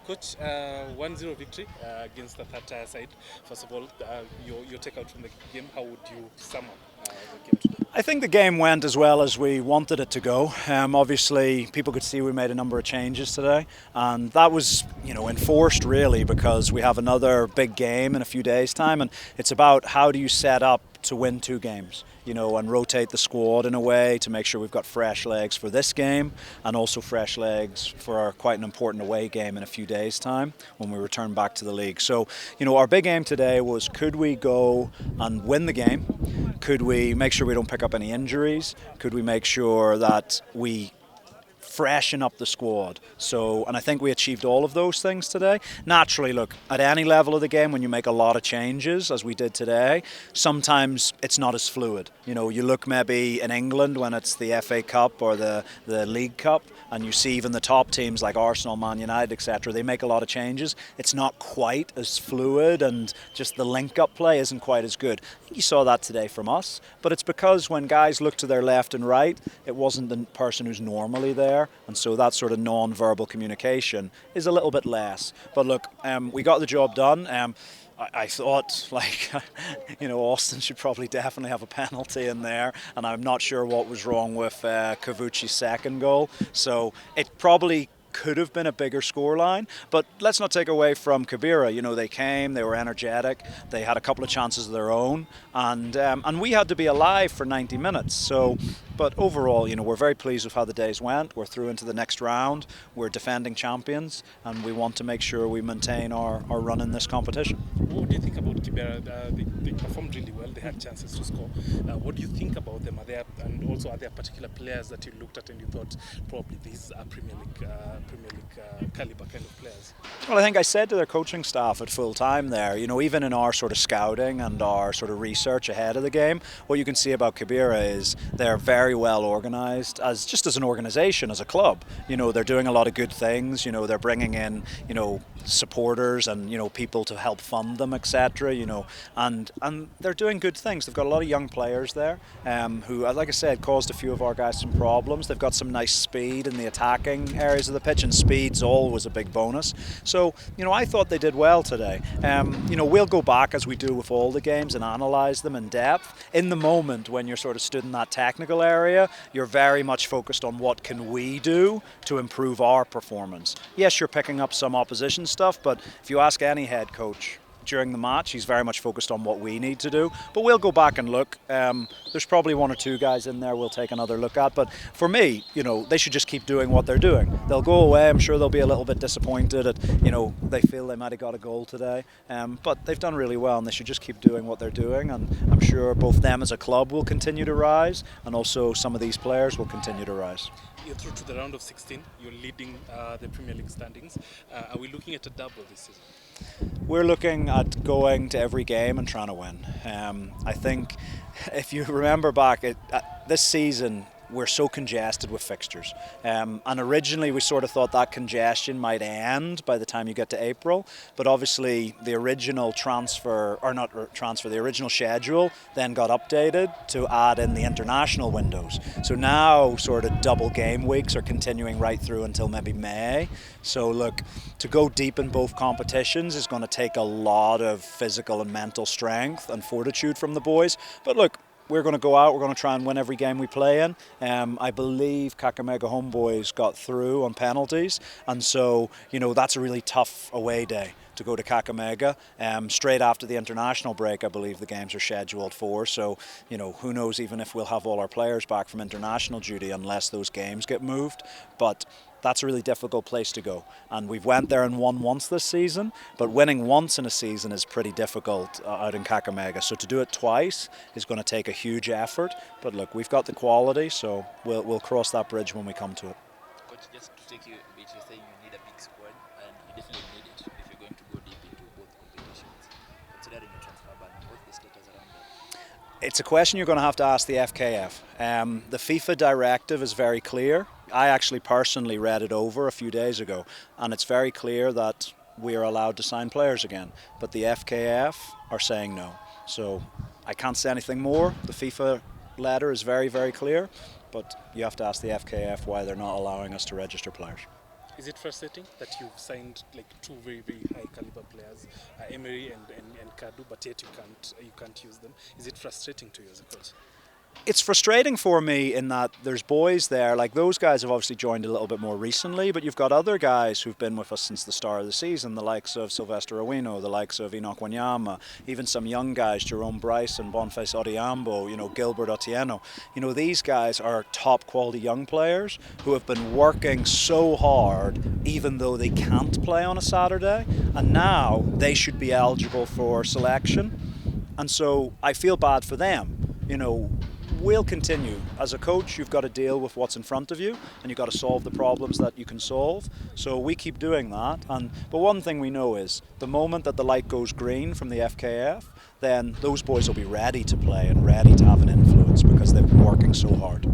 Coach, 1-0 victory against the third-tier side. First of all, your takeout from the game, how would you sum up the game today? I think the game went as well as we wanted it to go. Obviously, people could see we made a number of changes today, and that was, enforced really because we have another big game in a few days' time, and it's about how do you set up to win two games, and rotate the squad in a way to make sure we've got fresh legs for this game and also fresh legs for our quite an important away game in a few days' time when we return back to the league. So, our big aim today was, could we go and win the game? Could we make sure we don't pick up any injuries? Could we make sure that we freshen up the squad? And I think we achieved all of those things today. Naturally, look, at any level of the game, when you make a lot of changes, as we did today, sometimes it's not as fluid. You look maybe in England when it's the FA Cup or the League Cup, and you see even the top teams like Arsenal, Man United, etc., they make a lot of changes. It's not quite as fluid, and just the link-up play isn't quite as good. I think you saw that today from us, but it's because when guys look to their left and right, it wasn't the person who's normally there, and so that sort of non-verbal communication is a little bit less. But look, we got the job done. I thought, Austin should probably definitely have a penalty in there, and I'm not sure what was wrong with Kavuchi's second goal. So it probably could have been a bigger scoreline, but let's not take away from Kibera. They came, they were energetic, they had a couple of chances of their own, and we had to be alive for 90 minutes. But overall, we're very pleased with how the days went. We're through into the next round. We're defending champions, and we want to make sure we maintain our run in this competition. What do you think about Kibera? They performed really well. They had chances to score. What do you think about them? Are there particular players that you looked at and you thought probably these are Premier League caliber kind of players? Well, I think I said to their coaching staff at full time there, even in our sort of scouting and our sort of research ahead of the game, what you can see about Kibera is they're very well organised as an organisation, as a club. They're doing a lot of good things. They're bringing in, supporters and, people to help fund them, etc. And they're doing good things. They've got a lot of young players there who, like I said, caused a few of our guys some problems. They've got some nice speed in the attacking areas of the pitch, and speed's always a big bonus. So, I thought they did well today. We'll go back, as we do with all the games, and analyse them in depth. In the moment, when you're sort of stood in that technical area, you're very much focused on what can we do to improve our performance. Yes, you're picking up some opposition stuff, but if you ask any head coach during the match, he's very much focused on what we need to do. But we'll go back and look. There's probably one or two guys in there we'll take another look at. But for me, they should just keep doing what they're doing. They'll go away. I'm sure they'll be a little bit disappointed at, they feel they might have got a goal today. But they've done really well, and they should just keep doing what they're doing. And I'm sure both them as a club will continue to rise, and also some of these players will continue to rise. You're through to the round of 16. You're leading the Premier League standings. Are we looking at a double this season? We're looking at going to every game and trying to win. I think if you remember back, this season we're so congested with fixtures. And originally we sort of thought that congestion might end by the time you get to April, but obviously the original the original schedule then got updated to add in the international windows. So now sort of double game weeks are continuing right through until maybe May. So look, to go deep in both competitions is going to take a lot of physical and mental strength and fortitude from the boys. But look, we're going to go out, we're going to try and win every game we play in. I believe Kakamega Homeboys got through on penalties, and so, that's a really tough away day to go to Kakamega. Straight after the international break, I believe the games are scheduled for, so, who knows even if we'll have all our players back from international duty unless those games get moved. But that's a really difficult place to go, and we've went there and won once this season, but winning once in a season is pretty difficult out in Kakamega. So to do it twice is going to take a huge effort, but look, we've got the quality, so we'll cross that bridge when we come to it. Coach, just to take you a bit, you're saying you need a big squad, and you definitely need it if you're going to go deep into both competitions. Considering the transfer ban, what's the status around that? It's a question you're going to have to ask the FKF. The FIFA directive is very clear. I actually personally read it over a few days ago, and it's very clear that we are allowed to sign players again, but the FKF are saying no. So I can't say anything more. The FIFA letter is very, very clear, but you have to ask the FKF why they're not allowing us to register players. Is it frustrating that you've signed like two very very high caliber players, Emery and Kadu, but yet you can't use them? Is it frustrating to you as a coach? It's frustrating for me in that there's boys there, like those guys have obviously joined a little bit more recently, but you've got other guys who've been with us since the start of the season, the likes of Sylvester Owino, the likes of Enoch Wanyama, even some young guys, Jerome Bryson, Boniface Odiambo, Gilbert Otieno. These guys are top quality young players who have been working so hard even though they can't play on a Saturday, and now they should be eligible for selection. And so I feel bad for them. We'll continue. As a coach, you've got to deal with what's in front of you, and you've got to solve the problems that you can solve. So we keep doing that. But one thing we know is the moment that the light goes green from the FKF, then those boys will be ready to play and ready to have an influence because they've been working so hard.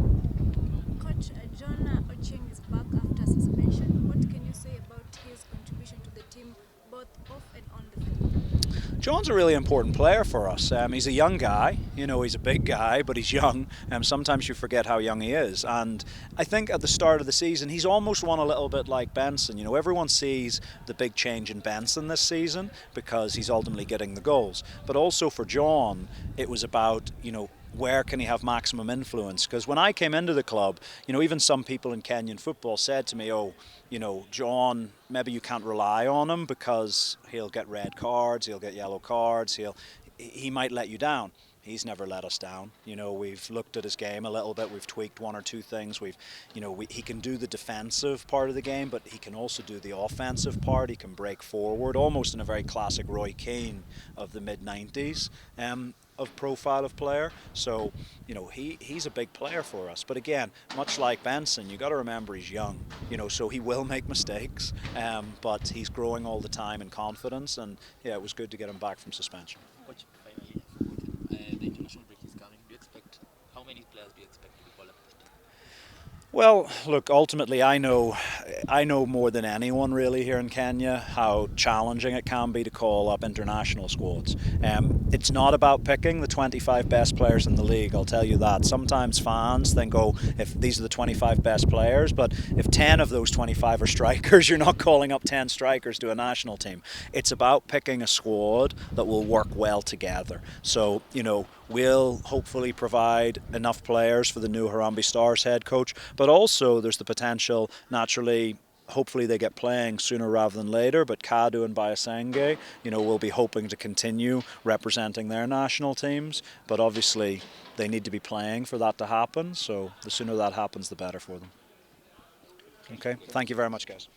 Coach, John Ocheng is back after suspension. What can you say about his contribution to the team, both off and on the field? John's a really important player for us. He's a young guy, he's a big guy, but he's young. Sometimes you forget how young he is. And I think at the start of the season, he's almost won a little bit like Benson. Everyone sees the big change in Benson this season because he's ultimately getting the goals. But also for John, it was about, where can he have maximum influence? Because when I came into the club, even some people in Kenyan football said to me, John, maybe you can't rely on him because he'll get red cards, he'll get yellow cards, he might let you down. He's never let us down. We've looked at his game a little bit. We've tweaked one or two things. He can do the defensive part of the game, but he can also do the offensive part. He can break forward, almost in a very classic Roy Keane of the mid-90s of profile of player. So, he's a big player for us. But again, much like Benson, you got to remember he's young. So he will make mistakes, but he's growing all the time in confidence. And yeah, it was good to get him back from suspension. Coach, finally, the international break is coming. How many players do you expect to be called up to the team? Well, look, ultimately I know more than anyone really here in Kenya how challenging it can be to call up international squads. It's not about picking the 25 best players in the league, I'll tell you that. Sometimes fans think, if these are the 25 best players, but if 10 of those 25 are strikers, you're not calling up 10 strikers to a national team. It's about picking a squad that will work well together. So, we'll hopefully provide enough players for the new Harambee Stars head coach, but also there's the potential, naturally, hopefully they get playing sooner rather than later, but Kadu and Bayasenge, will be hoping to continue representing their national teams, but obviously they need to be playing for that to happen, so the sooner that happens, the better for them. Okay, thank you very much, guys.